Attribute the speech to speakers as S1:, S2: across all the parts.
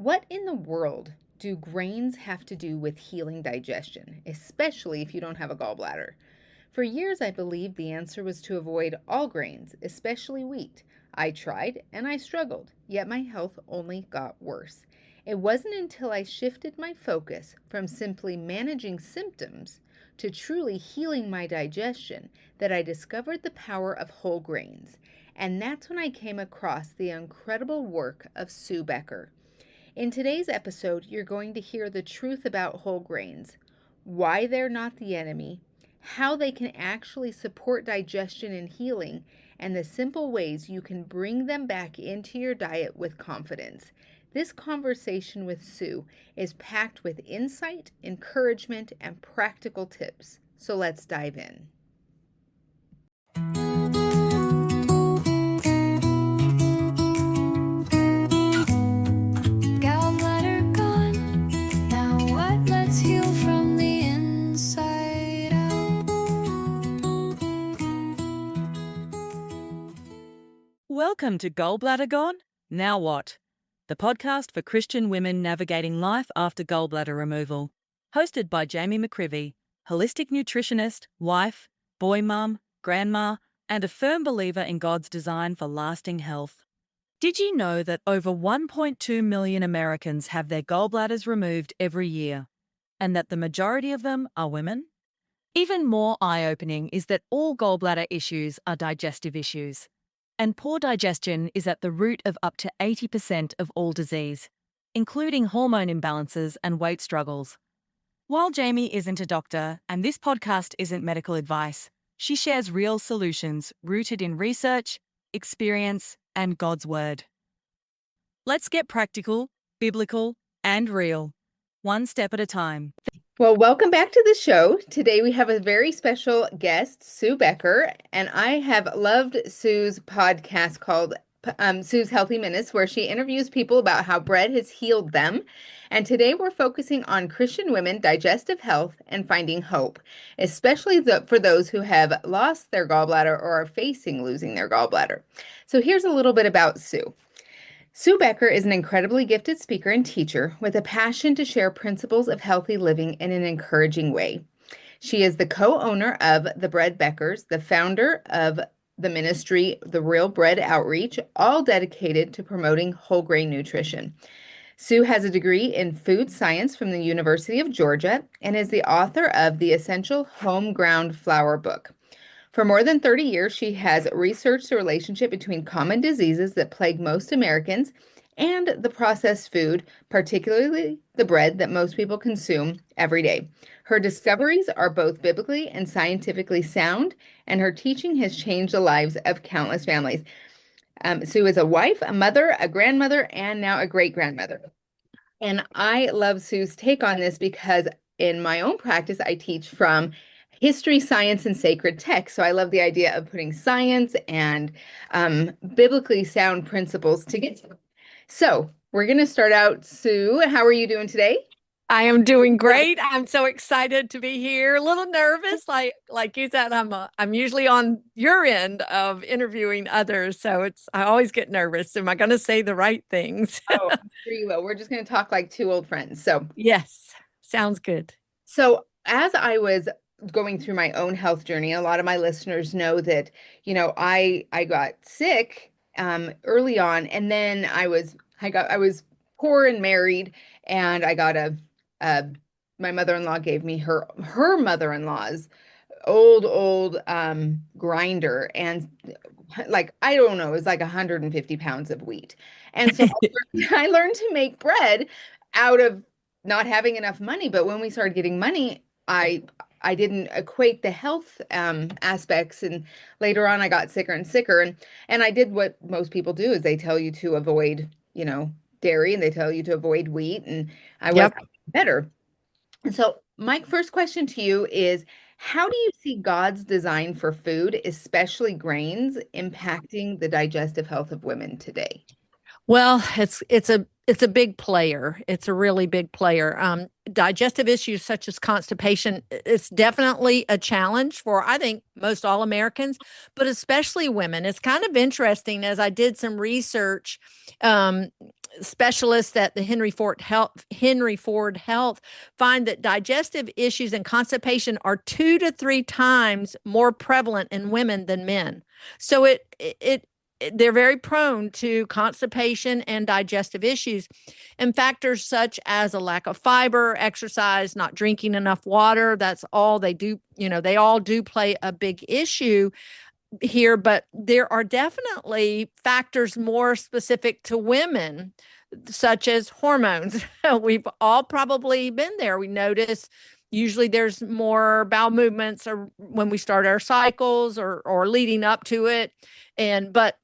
S1: What in the world do grains have to do with healing digestion, especially if you don't have a gallbladder? For years, I believed the answer was to avoid all grains, especially wheat. I tried and I struggled, yet my health only got worse. It wasn't until I shifted my focus from simply managing symptoms to truly healing my digestion that I discovered the power of whole grains. And that's when I came across the incredible work of Sue Becker. In today's episode, you're going to hear the truth about whole grains, why they're not the enemy, how they can actually support digestion and healing, and the simple ways you can bring them back into your diet with confidence. This conversation with Sue is packed with insight, encouragement, and practical tips. So let's dive in.
S2: Gallbladder gone. Now what? Let's heal from the inside out.
S3: Welcome to Gallbladder Gone? Now what? The podcast for Christian women navigating life after gallbladder removal. Hosted by Jamie McCrivey, holistic nutritionist, wife, boy mum, grandma, and a firm believer in God's design for lasting health. Did you know that over 1.2 million Americans have their gallbladders removed every year, and that the majority of them are women? Even more eye-opening is that all gallbladder issues are digestive issues. And poor digestion is at the root of up to 80% of all disease, including hormone imbalances and weight struggles. While Jamie isn't a doctor and this podcast isn't medical advice, she shares real solutions rooted in research, experience, and God's Word. Let's get practical, biblical, and real, one step at a time.
S1: Well, welcome back to the show. Today we have a very special guest, Sue Becker, and I have loved Sue's podcast called Sue's Healthy Minutes, where she interviews people about how bread has healed them. And today we're focusing on Christian women, digestive health, and finding hope, especially for those who have lost their gallbladder or are facing losing their gallbladder. So here's a little bit about Sue. Sue Becker is an incredibly gifted speaker and teacher with a passion to share principles of healthy living in an encouraging way. She is the co-owner of the Bread Beckers, the founder of the ministry, The Real Bread Outreach, all dedicated to promoting whole grain nutrition. Sue has a degree in food science from the University of Georgia and is the author of the Essential Home Ground Flour book. For more than 30 years, she has researched the relationship between common diseases that plague most Americans and the processed food, particularly the bread that most people consume every day. Her discoveries are both biblically and scientifically sound, and her teaching has changed the lives of countless families. Sue is a wife, a mother, a grandmother, and now a great-grandmother. And I love Sue's take on this because in my own practice, I teach from history, science, and sacred text. So I love the idea of putting science and biblically sound principles together. So we're going to start out. Sue, how are you doing today?
S4: I am doing great. I'm so excited to be here. A little nervous, like you said. I'm usually on your end of interviewing others, so I always get nervous. Am I going to say the right things?
S1: Oh, I'm sure you will. We're just going to talk like two old friends. So
S4: yes, sounds good.
S1: So as I was going through my own health journey, a lot of my listeners know that, I got sick early on, and then I was poor and married, and I got my mother-in-law gave me her mother-in-law's old grinder, and like, I don't know, it was like 150 pounds of wheat. And so I learned to make bread out of not having enough money. But when we started getting money, I didn't equate the health aspects, and later on I got sicker and sicker, and I did what most people do, is they tell you to avoid, dairy, and they tell you to avoid wheat, and I wasn't better. And so my first question to you is, how do you see God's design for food, especially grains, impacting the digestive health of women today?
S4: Well, it's a big player. It's a really big player. Digestive issues such as constipation, it's definitely a challenge for, I think, most all Americans, but especially women. It's kind of interesting, as I did some research specialists at the Henry Ford Health find that digestive issues and constipation are 2 to 3 times more prevalent in women than men. So they're very prone to constipation and digestive issues. And factors such as a lack of fiber, exercise, not drinking enough water, that's all they do. They all do play a big issue here, but there are definitely factors more specific to women, such as hormones. We've all probably been there. We notice usually there's more bowel movements or when we start our cycles or leading up to it. But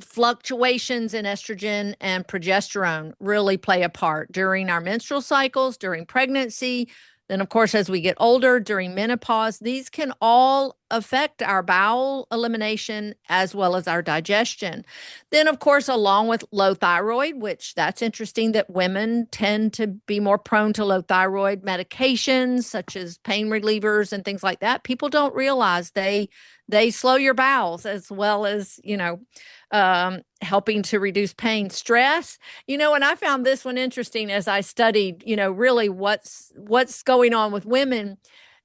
S4: fluctuations in estrogen and progesterone really play a part during our menstrual cycles, during pregnancy. Then, of course, as we get older, during menopause, these can all affect our bowel elimination as well as our digestion. Then, of course, along with low thyroid, which that's interesting that women tend to be more prone to low thyroid medications such as pain relievers and things like that. People don't realize they slow your bowels as well as, helping to reduce pain, stress. And I found this one interesting as I studied, really what's going on with women.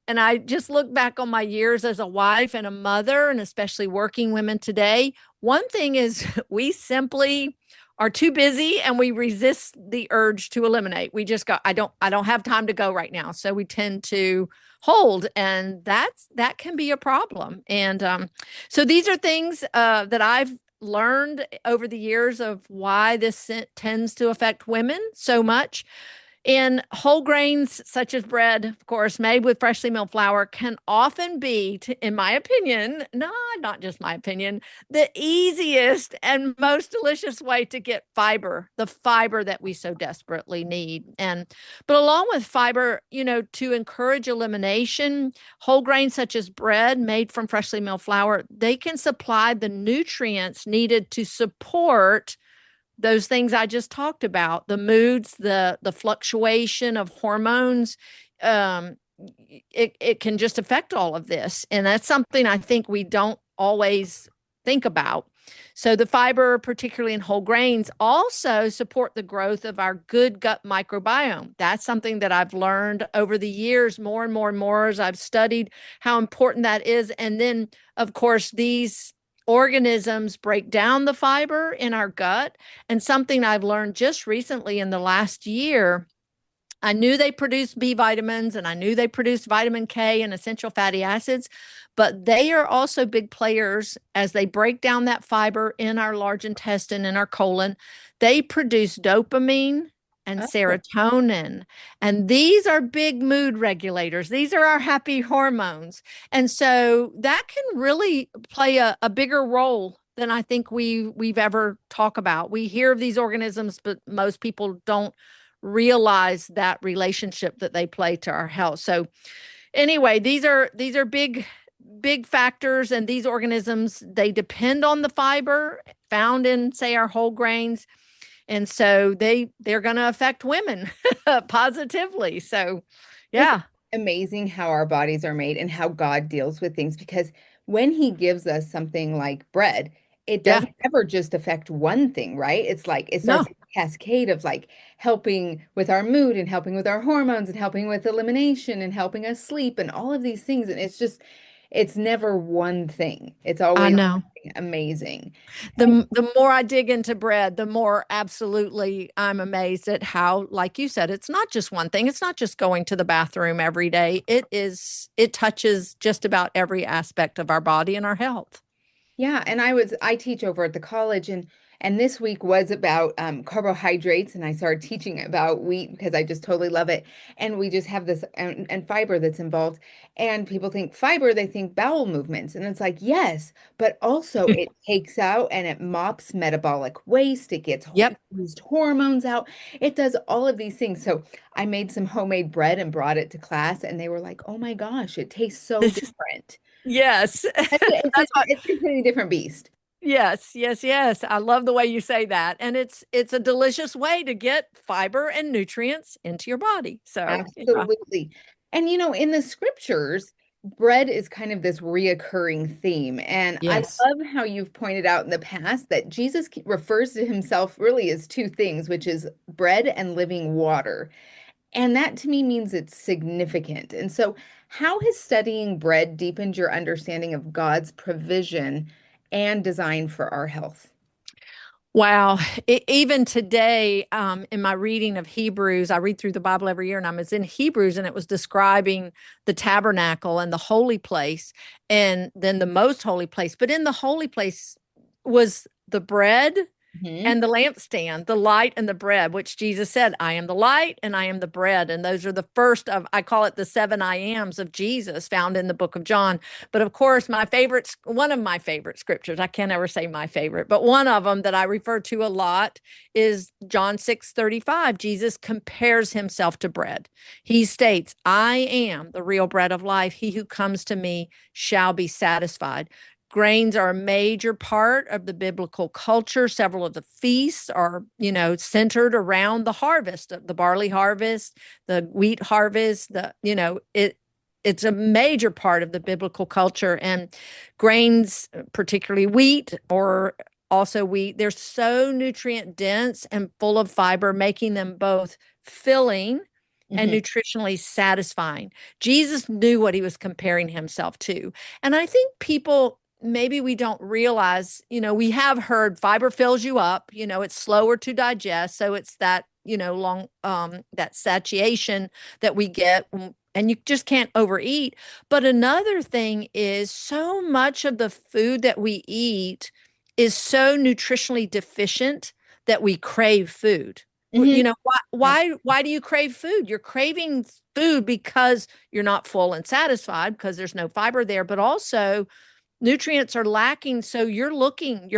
S4: And I just look back on my years as a wife and a mother, and especially working women today. One thing is we simply are too busy and we resist the urge to eliminate. We just go, I don't have time to go right now. So we tend to hold, and that can be a problem. And so these are things that I've learned over the years of why this tends to affect women so much. And whole grains such as bread, of course, made with freshly milled flour can often be, in my opinion, no, not just my opinion, the easiest and most delicious way to get fiber, the fiber that we so desperately need. But along with fiber, to encourage elimination, whole grains such as bread made from freshly milled flour, they can supply the nutrients needed to support those things I just talked about, the moods, the fluctuation of hormones. It can just affect all of this. And that's something I think we don't always think about. So the fiber, particularly in whole grains, also support the growth of our good gut microbiome. That's something that I've learned over the years more and more and more as I've studied how important that is. And then, of course, these organisms break down the fiber in our gut. And something I've learned just recently in the last year, I knew they produced B vitamins and I knew they produced vitamin K and essential fatty acids, but they are also big players as they break down that fiber in our large intestine and our colon. They produce dopamine and
S1: Oh,
S4: serotonin. And these are big mood regulators. These are our happy hormones. And so that can really play a bigger role than I think we've ever talked about. We hear of these organisms, but most people don't realize that relationship that they play to our health. So anyway, these are big factors, and these organisms, they depend on the fiber found in, say, our whole grains. And so they're going to affect women positively. So, yeah.
S1: it's amazing how our bodies are made and how God deals with things, because when he gives us something like bread, it
S4: Yeah.
S1: doesn't ever just affect one thing, right? It's like it
S4: No,
S1: starts a cascade of like helping with our mood and helping with our hormones and helping with elimination and helping us sleep and all of these things. And it's never one thing. It's
S4: I
S1: always
S4: know.
S1: amazing.
S4: The more I dig into bread, the more absolutely I'm amazed at how, like you said, it's not just one thing. It's not just going to the bathroom every day. It touches just about every aspect of our body and our health.
S1: Yeah, and I teach over at the college, and this week was about carbohydrates, and I started teaching about wheat because I just totally love it. And we just have this and fiber that's involved. And people think fiber, they think bowel movements. And it's like, yes, but also it takes out and it mops metabolic waste, it gets
S4: Yep.
S1: used hormones out. It does all of these things. So I made some homemade bread and brought it to class, and they were like, "Oh my gosh, it tastes so
S4: This is
S1: different."
S4: yes.
S1: It's
S4: That's what
S1: it's a completely different beast.
S4: yes. I love the way you say that. And it's a delicious way to get fiber and nutrients into your body. So, yeah.
S1: Absolutely. And in the scriptures, bread is kind of this reoccurring theme. And I
S4: Yes.
S1: love how you've pointed out in the past that Jesus refers to himself really as two things, which is bread and living water. And that to me means it's significant. And so, how has studying bread deepened your understanding of God's provision and design for our health?
S4: Wow. Even today, in my reading of Hebrews, I read through the Bible every year, and I was in Hebrews, and it was describing the tabernacle and the holy place, and then the most holy place. But in the holy place was the bread
S1: Hmm.
S4: and the lampstand, the light and the bread, which Jesus said, I am the light and I am the bread. And those are the first of, I call it the seven I ams of Jesus found in the book of John. But of course, one of my favorite scriptures, I can't ever say my favorite, but one of them that I refer to a lot is John 6:35. Jesus compares himself to bread. He states, I am the real bread of life. He who comes to me shall be satisfied. Grains are a major part of the biblical culture. Several of the feasts are, centered around the harvest, the barley harvest, the wheat harvest, it's a major part of the biblical culture. And grains, particularly wheat or also wheat, they're so nutrient dense and full of fiber, making them both filling and
S1: Hmm.
S4: nutritionally satisfying. Jesus knew what he was comparing himself to. And I think people, maybe we don't realize, we have heard fiber fills you up, it's slower to digest. So it's that, long, that satiation that we get, and you just can't overeat. But another thing is so much of the food that we eat is so nutritionally deficient that we crave food.
S1: Hmm.
S4: Why do you crave food? You're craving food because you're not full and satisfied because there's no fiber there, but also nutrients are lacking. So your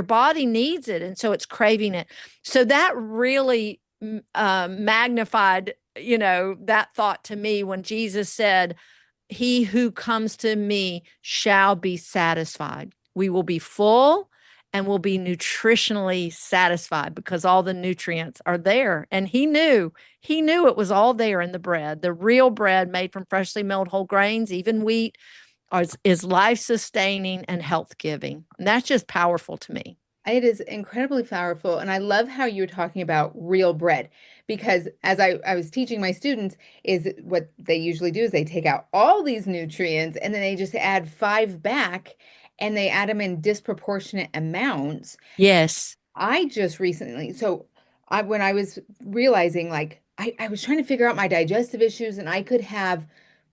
S4: body needs it. And so it's craving it. So that really magnified, that thought to me when Jesus said, he who comes to me shall be satisfied. We will be full and will be nutritionally satisfied because all the nutrients are there. And he knew it was all there in the bread. The real bread made from freshly milled whole grains, even wheat, is life sustaining and health giving. And that's just powerful to me.
S1: It is incredibly powerful. And I love how you're talking about real bread because as I was teaching my students, is what they usually do is they take out all these nutrients and then they just add five back and they add them in disproportionate amounts.
S4: Yes.
S1: I just recently, so when I was realizing like I was trying to figure out my digestive issues and I could have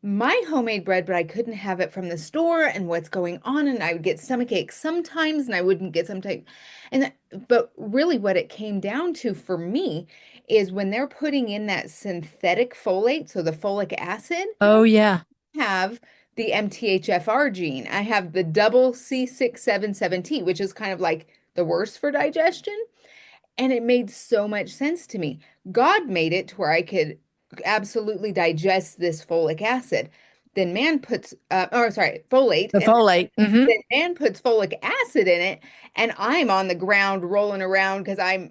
S1: my homemade bread, but I couldn't have it from the store and what's going on. And I would get stomach aches sometimes and I wouldn't get sometimes. But really what it came down to for me is when they're putting in that synthetic folate, so the folic acid,
S4: Oh, yeah.
S1: have the MTHFR gene. I have the double C677T, which is kind of like the worst for digestion. And it made so much sense to me. God made it to where I could absolutely digest this folic acid. Then man puts, or sorry, folate,
S4: The
S1: and
S4: folate.
S1: then man puts folic acid in it, and I'm on the ground rolling around because I'm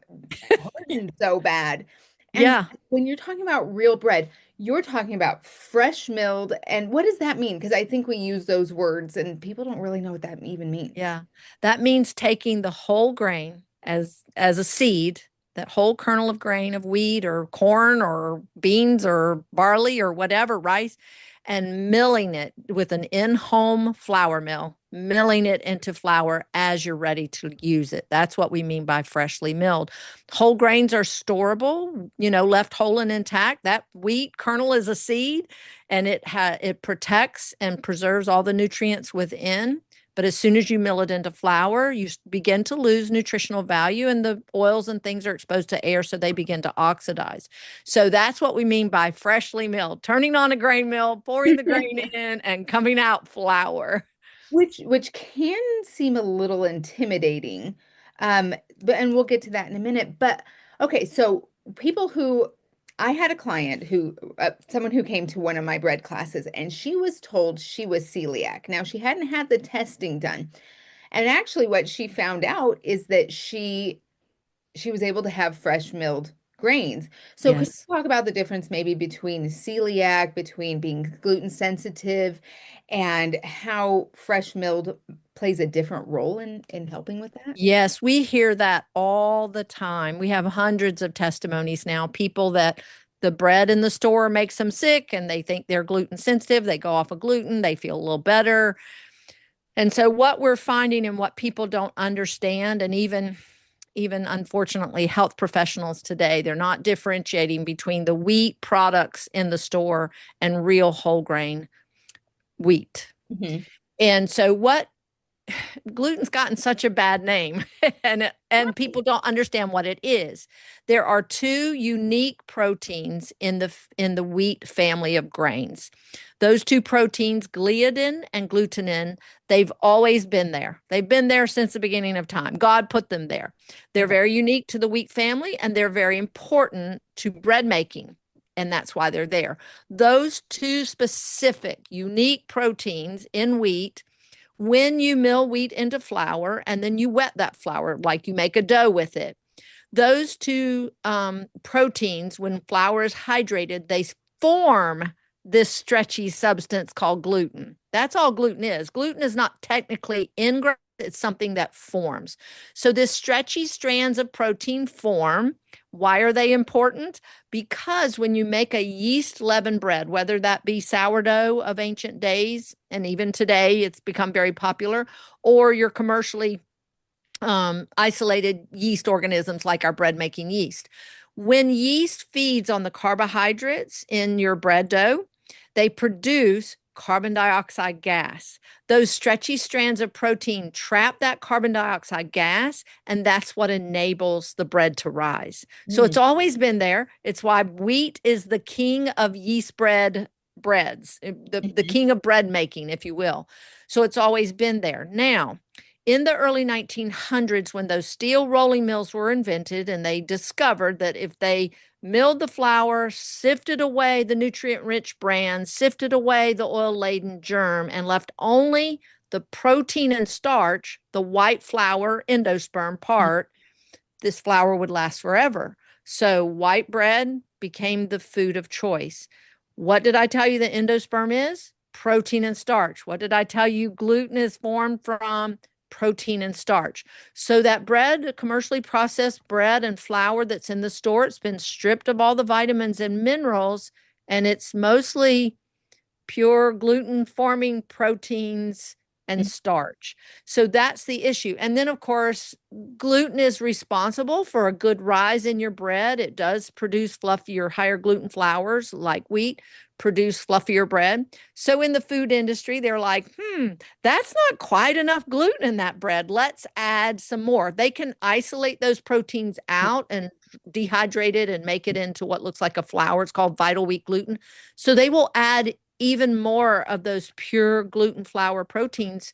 S1: hurting so bad. And
S4: Yeah.
S1: when you're talking about real bread, you're talking about fresh milled. And what does that mean? Because I think we use those words and people don't really know what that even means.
S4: Yeah. That means taking the whole grain as a seed, that whole kernel of grain of wheat or corn or beans or barley or whatever, rice, and milling it with an in-home flour mill, milling it into flour as you're ready to use it. That's what we mean by freshly milled. Whole grains are storable, left whole and intact. That wheat kernel is a seed and it protects and preserves all the nutrients within. But as soon as you mill it into flour, you begin to lose nutritional value, and the oils and things are exposed to air, so they begin to oxidize. So that's what we mean by freshly milled, turning on a grain mill, pouring the grain in, and coming out flour.
S1: Which can seem a little intimidating. But and we'll get to that in a minute. But okay, so people who I had a client who someone who came to one of my bread classes and she was told she was celiac. Now she hadn't had the testing done. And actually what she found out is that she was able to have fresh milled grains. So could
S4: Yes.
S1: you talk about the difference maybe between celiac, between being gluten sensitive, and how fresh milled plays a different role in helping with that?
S4: Yes, we hear that all the time. We have hundreds of testimonies now, people that the bread in the store makes them sick and they think they're gluten sensitive. They go off of gluten, they feel a little better. And so what we're finding and what people don't understand, and even unfortunately health professionals today, they're not differentiating between the wheat products in the store and real whole grain wheat.
S1: Hmm.
S4: And so what gluten's gotten such a bad name and people don't understand what it is. There are two unique proteins in the wheat family of grains. Those two proteins, gliadin and glutenin, they've always been there. They've been there since the beginning of time. God put them there. They're
S1: Okay.
S4: very unique to the wheat family and they're very important to bread making. And that's why they're there. Those two specific unique proteins in wheat, when you mill wheat into flour and then you wet that flour, like you make a dough with it, those two proteins, when flour is hydrated, they form this stretchy substance called gluten. That's all gluten is. Gluten is not technically ingrained, it's something that forms. So, this stretchy strands of protein form. Why are they important? Because when you make a yeast leavened bread, whether that be sourdough of ancient days, and even today it's become very popular, or your commercially isolated yeast organisms like our bread making yeast. When yeast feeds on the carbohydrates in your bread dough, they produce carbon dioxide gas. Those stretchy strands of protein trap that carbon dioxide gas, and that's what enables the bread to rise. So it's always been there. It's why wheat is the king of yeast breads, the
S1: Mhm.
S4: king of bread making, if you will. So it's always been there. Now, in the early 1900s, when those steel rolling mills were invented, and they discovered that if they milled the flour, sifted away the nutrient rich bran, sifted away the oil laden germ, and left only the protein and starch, the white flour endosperm part, this flour would last forever. So white bread became the food of choice. What did I tell you the endosperm is? Protein and starch. What did I tell you gluten is formed from? Protein and starch. So that bread, commercially processed bread and flour that's in the store, it's been stripped of all the vitamins and minerals, and it's mostly pure gluten forming proteins and starch. So that's the issue. And then, of course, gluten is responsible for a good rise in your bread. It does produce fluffier, higher gluten flours like wheat, produce fluffier bread. So in the food industry, they're like, that's not quite enough gluten in that bread. Let's add some more. They can isolate those proteins out and dehydrate it and make it into what looks like a flour. It's called vital wheat gluten. So they will add even more of those pure gluten flour proteins,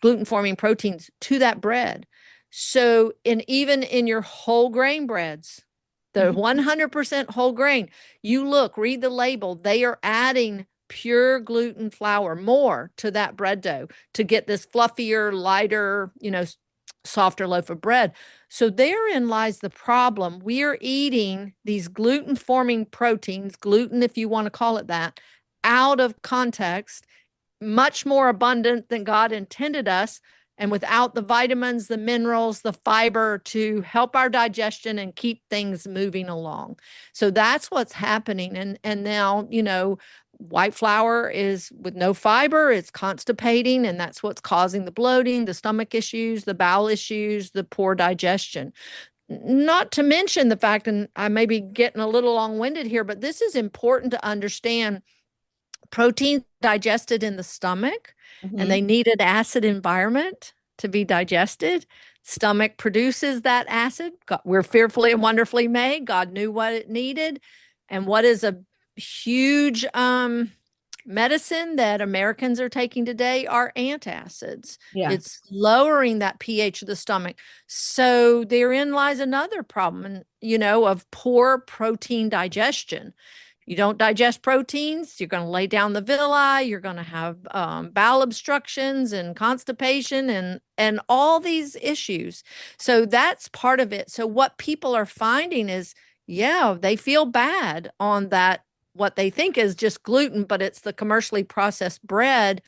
S4: gluten forming proteins to that bread. So, even in your whole grain breads, the 100% whole grain, you look, read the label, they are adding pure gluten flour more to that bread dough to get this fluffier, lighter, softer loaf of bread. So therein lies the problem. We are eating these gluten forming proteins, gluten, if you want to call it that, out of context, much more abundant than God intended us, and without the vitamins, the minerals, the fiber to help our digestion and keep things moving along. So that's what's happening. And now, white flour is with no fiber, it's constipating, and that's what's causing the bloating, the stomach issues, the bowel issues, the poor digestion. Not to mention the fact, and I may be getting a little long-winded here, but this is important to understand. Proteins digested in the stomach, and they
S1: Mhm.
S4: need an acid environment to be digested. Stomach produces that acid. We're fearfully and wonderfully made. God knew what it needed. And what is a huge medicine that Americans are taking today are antacids.
S1: Yeah.
S4: It's lowering that pH of the stomach. So therein lies another problem, of poor protein digestion. You don't digest proteins, you're going to lay down the villi, you're going to have bowel obstructions and constipation and all these issues. So that's part of it. So what people are finding is, Yeah, they feel bad on that, what they think is just gluten, but it's the commercially processed bread.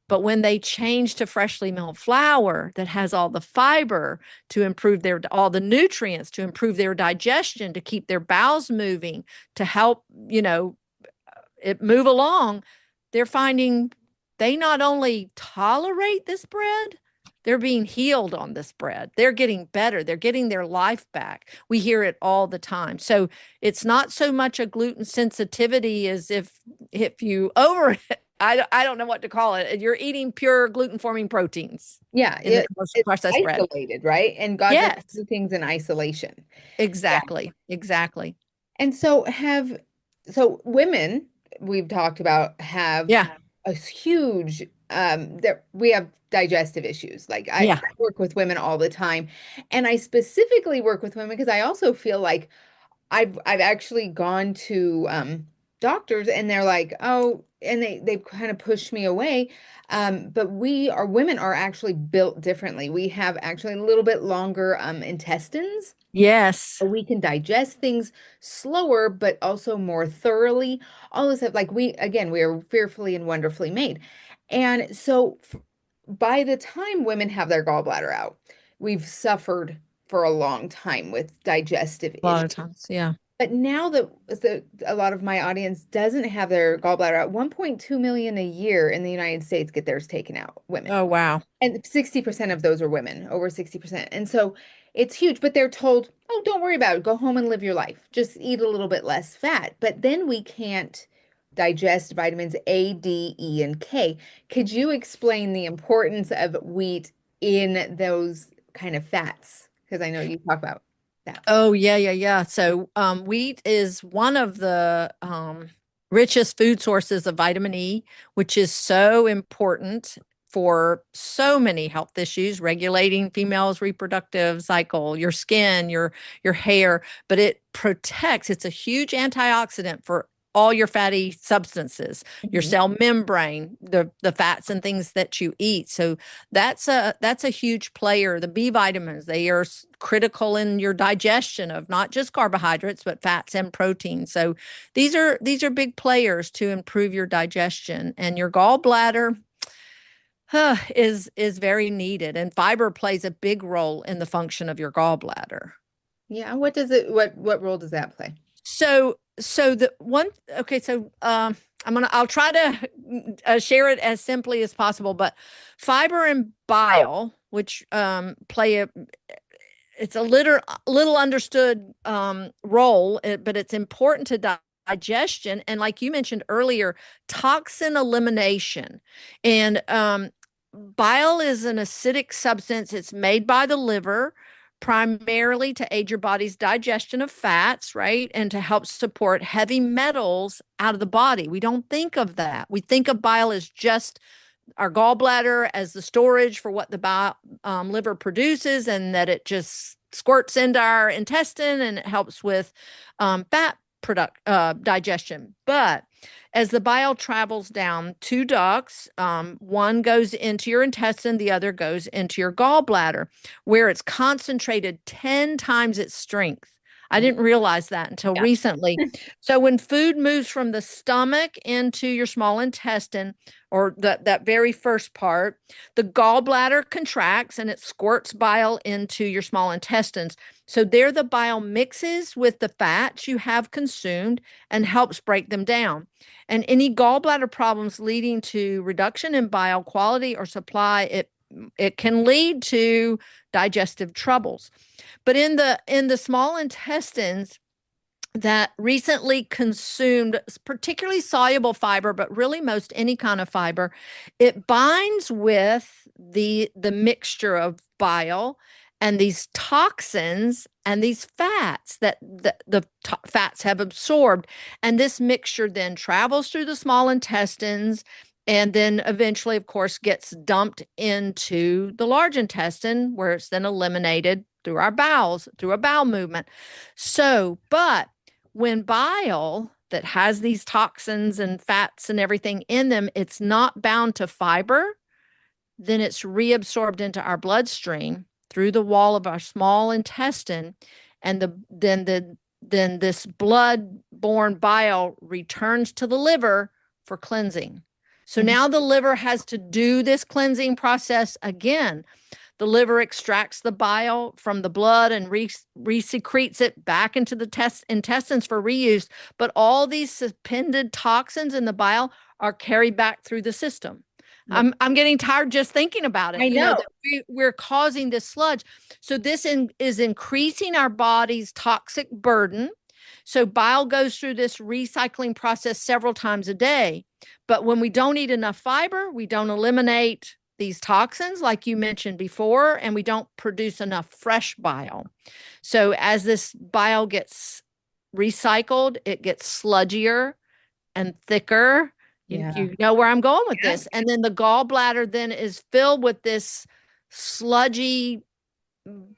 S4: But when they change to freshly milled flour that has all the fiber to improve all the nutrients, to improve their digestion, to keep their bowels moving, to help, it move along, they're finding they not only tolerate this bread, they're being healed on this bread. They're getting better. They're getting their life back. We hear it all the time. So it's not so much a gluten sensitivity as if you over I don't know what to call it. You're eating pure gluten forming proteins
S1: Yeah,
S4: in the commercial
S1: it's
S4: processed bread.
S1: isolated, right? And God doesn't
S4: Yes,
S1: do things in isolation. Yeah.
S4: exactly. Exactly.
S1: And so women we've talked about have
S4: Yeah.
S1: a huge we have digestive issues. Like I
S4: Yeah.
S1: work with women all the time, and I specifically work with women because I also feel like I've actually gone to doctors and they're like, oh, and they've kind of pushed me away. But women are actually built differently. We have actually a little bit longer intestines.
S4: Yes.
S1: We can digest things slower, but also more thoroughly. All this stuff, like we are fearfully and wonderfully made. And so by the time women have their gallbladder out, we've suffered for a long time with digestive
S4: A lot
S1: issues.
S4: of times. Yeah.
S1: But now that a lot of my audience doesn't have their gallbladder out, 1.2 million a year in the United States get theirs taken out, women.
S4: Oh, wow.
S1: And 60% of those are women, over 60%. And so it's huge, but they're told, oh, don't worry about it. Go home and live your life. Just eat a little bit less fat. But then we can't digest vitamins A, D, E, and K. Could you explain the importance of wheat in those kind of fats? Because I know you talk about that.
S4: Oh, yeah, yeah, yeah. So, wheat is one of the richest food sources of vitamin E, which is so important for so many health issues, regulating females' reproductive cycle, your skin, your hair, but it protects, it's a huge antioxidant for all your fatty substances, your
S1: Mhm.
S4: cell membrane, the fats and things that you eat. So that's a huge player. The B vitamins, they are critical in your digestion of not just carbohydrates but fats and proteins. So these are big players to improve your digestion, and your gallbladder is very needed, and fiber plays a big role in the function of your gallbladder.
S1: Yeah, what role does that play?
S4: So the one, okay, so I'll try to share it as simply as possible, but fiber and bile, which play it's a little understood role, but it's important to digestion, and like you mentioned earlier, toxin elimination. And bile is an acidic substance. It's made by the liver primarily to aid your body's digestion of fats, right? And to help support heavy metals out of the body. We don't think of that. We think of bile as just our gallbladder as the storage for what the liver produces, and that it just squirts into our intestine and it helps with fat digestion. But as the bile travels down two ducts, one goes into your intestine, the other goes into your gallbladder, where it's concentrated 10 times its strength. I didn't realize that until
S1: Yeah.
S4: recently. So when food moves from the stomach into your small intestine, or that very first part, the gallbladder contracts and it squirts bile into your small intestines. So there the bile mixes with the fats you have consumed and helps break them down. And any gallbladder problems leading to reduction in bile quality or supply, it can lead to digestive troubles. But in the small intestines that recently consumed particularly soluble fiber, but really most any kind of fiber, it binds with the mixture of bile and these toxins and these fats that the fats have absorbed. And this mixture then travels through the small intestines and then eventually, of course, gets dumped into the large intestine, where it's then eliminated through our bowels, through a bowel movement. So, but when bile that has these toxins and fats and everything in them, it's not bound to fiber, then it's reabsorbed into our bloodstream through the wall of our small intestine, and then then this blood-borne bile returns to the liver for cleansing. So now the liver has to do this cleansing process again. The liver extracts the bile from the blood and resecretes it back into the intestines for reuse. But all these suspended toxins in the bile are carried back through the system.
S1: Yep.
S4: I'm getting tired just thinking about it.
S1: I know.
S4: That we're causing this sludge. So this is increasing our body's toxic burden. So bile goes through this recycling process several times a day. But when we don't eat enough fiber, we don't eliminate these toxins, like you mentioned before, and we don't produce enough fresh bile. So as this bile gets recycled, it gets sludgier and thicker. You know where I'm going with this. And then the gallbladder then is filled with this sludgy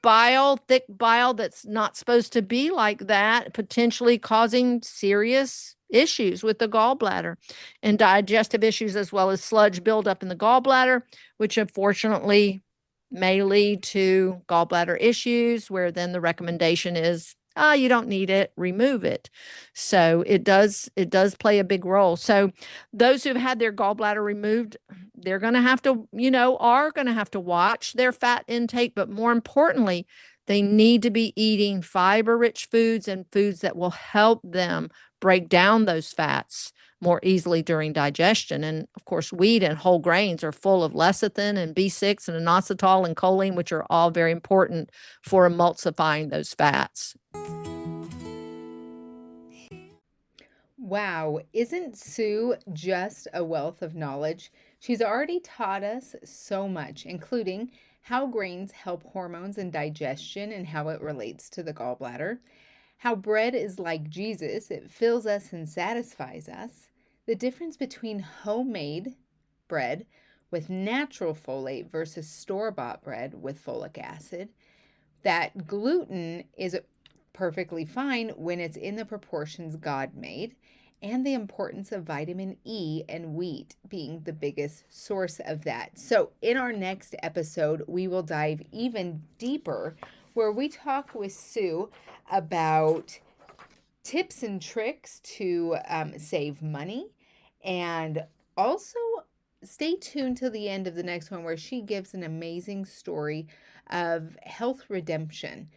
S4: bile, thick bile that's not supposed to be like that, potentially causing serious issues with the gallbladder and digestive issues, as well as sludge buildup in the gallbladder, which unfortunately may lead to gallbladder issues, where then the recommendation is, you don't need it, remove it. So it does play a big role. So those who've had their gallbladder removed, they're going to have to, are going to have to watch their fat intake, but more importantly, they need to be eating fiber-rich foods and foods that will help them break down those fats more easily during digestion. And of course, wheat and whole grains are full of lecithin and B6 and inositol and choline, which are all very important for emulsifying those fats.
S1: Wow, isn't Sue just a wealth of knowledge? She's already taught us so much, including how grains help hormones and digestion and how it relates to the gallbladder, how bread is like Jesus, it fills us and satisfies us, the difference between homemade bread with natural folate versus store-bought bread with folic acid, that gluten is perfectly fine when it's in the proportions God made, and the importance of vitamin E and wheat being the biggest source of that. So in our next episode, we will dive even deeper, where we talk with Sue about tips and tricks to save money, and also stay tuned till the end of the next one, where she gives an amazing story of health redemption.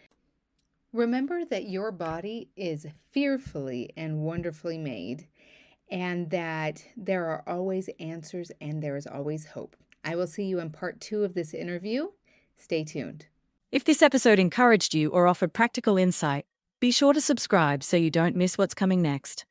S1: Remember that your body is fearfully and wonderfully made, and that there are always answers and there is always hope. I will see you in part 2 of this interview. Stay tuned.
S3: If this episode encouraged you or offered practical insight, be sure to subscribe so you don't miss what's coming next.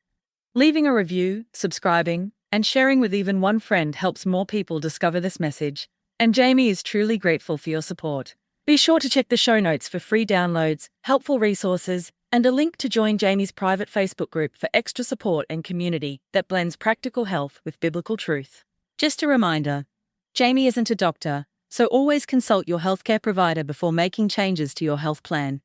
S3: Leaving a review, subscribing, and sharing with even one friend helps more people discover this message, and Jamie is truly grateful for your support. Be sure to check the show notes for free downloads, helpful resources, and a link to join Jamie's private Facebook group for extra support and community that blends practical health with biblical truth. Just a reminder, Jamie isn't a doctor, so always consult your healthcare provider before making changes to your health plan.